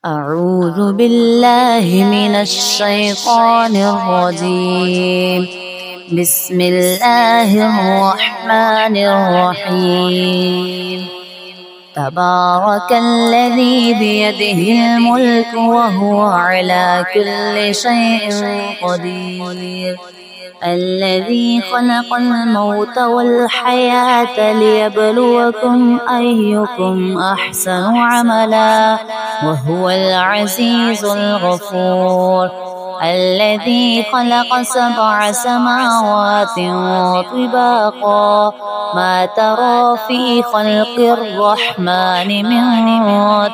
أعوذ بالله من الشيطان الرجيم. بسم الله الرحمن الرحيم. تبارك الذي بيده الملك وهو على كل شيء قدير. الذي خلق الموت والحياة ليبلوكم أيكم أحسن عملا وهو العزيز الغفور. الذي خلق 7 سماوات طباقا ما ترى في خلق الرحمن من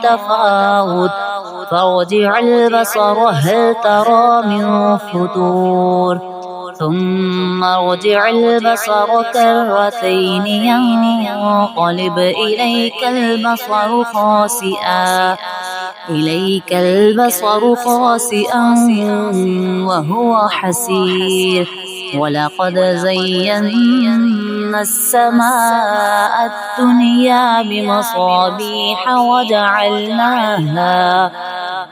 تفاوت فارجع البصر هل ترى من فطور ثم ارجع البصر كرتين ينقلب إليك البصر خاسئا وهو حسير. ولقد زينا السماء الدنيا بمصابيح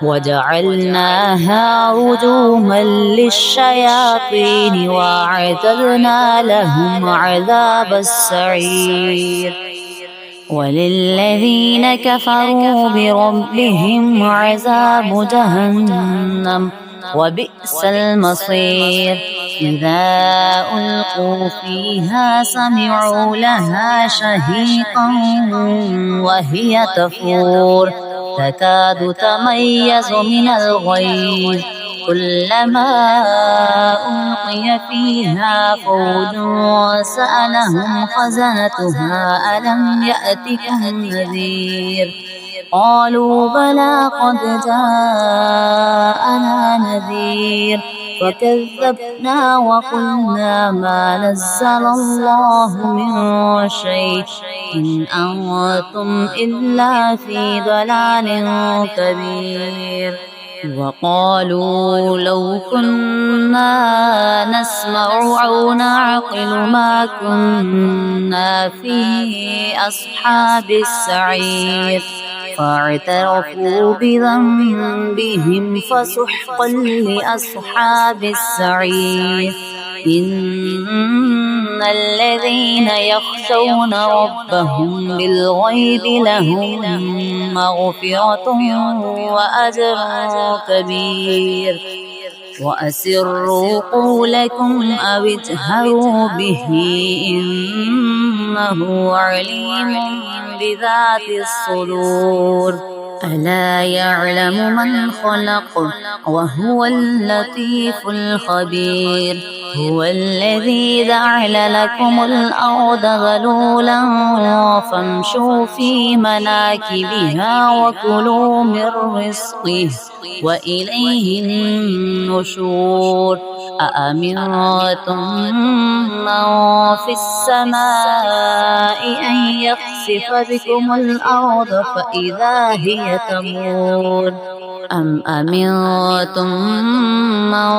وجعلناها رجوما للشياطين وأعتدنا لهم عذاب السعير. وللذين كفروا بربهم عذاب جهنم وبئس المصير. إذا ألقوا فيها سمعوا لها شهيقا وهي تفور تكاد تميز من الغيظ كلما ألقي فيها فوج سألهم خزنتها ألم يأتكم نذير قالوا بلى قد جاءنا نذير فكذبنا وقلنا ما نزل الله من شيء إن أنتم إلا في ضلال كبير. وقالوا لو كنا نسمع أو نعقل ما كنا في أصحاب السعير فاعترفوا بذنبهم فسحقا لأصحاب السعير. إن الذين يخشون ربهم بالغيب لهم مغفرة وأجر كبير. وأسروا قولكم أو اجهروا به إنه عليم بذات الصدور. ألا يعلم من خلق وهو اللطيف الخبير. هو الذي جعل لكم الأرض ذلولا فامشوا في مناكبها وكلوا من رزقه وإليه النشور. أأمنتم من في السماء أن يخسف بكم الأرض فإذا هي تمور أم أمنتم من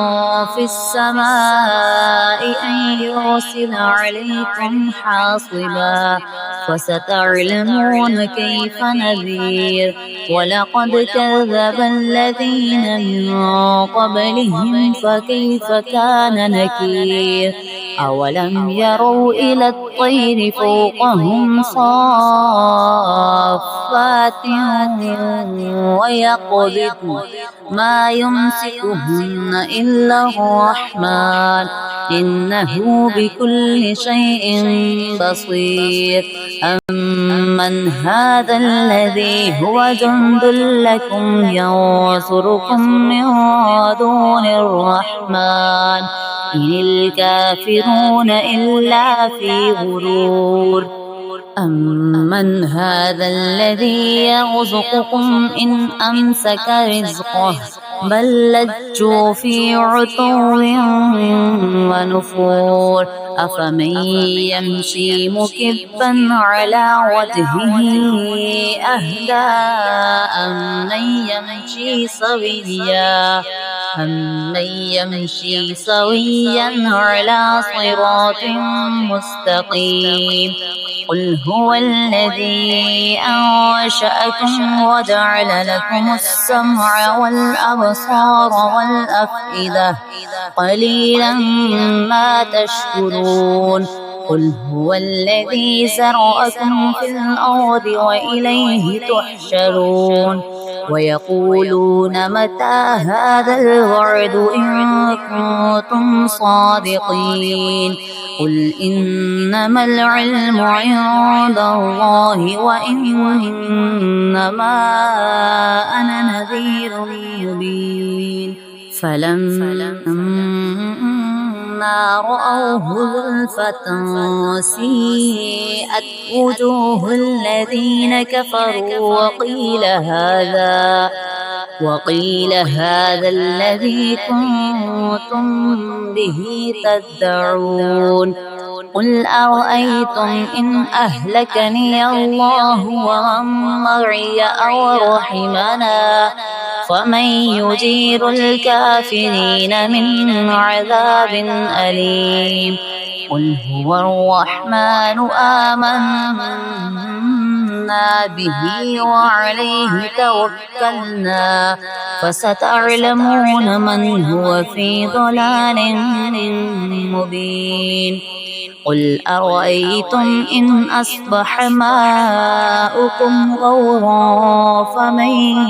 في السماء أن يرسل عليكم حاصبا فستعلمون كيف نذير. ولقد كذب الذين من قبلهم فكيف كان نكير. أولم يروا إلى الطير فوقهم صافات ويقبضن ما يمسكهن إلا الرحمن إنه بكل شيء بصير. أمن هذا الذي هو جند لكم ينصركم من دون الرحمن إن الكافرون إلا في غرور. أمن هذا الذي يرزقكم إن أمسك رزقه بل لجوا في عتو ونفور. أفمن يمشي مكبا على وجهه أهدى أمن يمشي سويا أمن يمشي سويا على صراط مستقيم قل هو الذي أنشأكم وجعل لكم السمع والأبصار والأفئدة قليلا ما تشكرون قل هو الذي زرعكم في الأرض وإليه تحشرون ويقولون متى هذا الوعد إن كنتم صادقين قل إنما العلم عند الله وإنما أنا نذير مبين فلما رأوه زلفة سيئت وجوه الذين كفروا وقيل هذا الذي كنتم به تدعون قل أرأيتم إن أهلكني الله ومن معي أو رحمنا فمن يجير الكافرين من عذاب أليم قل هو الرحمن آمنا به وعليه توكلنا فستعلمون من هو في ضلال مبين قل أرأيتم إن أصبح ماؤكم غورا فمن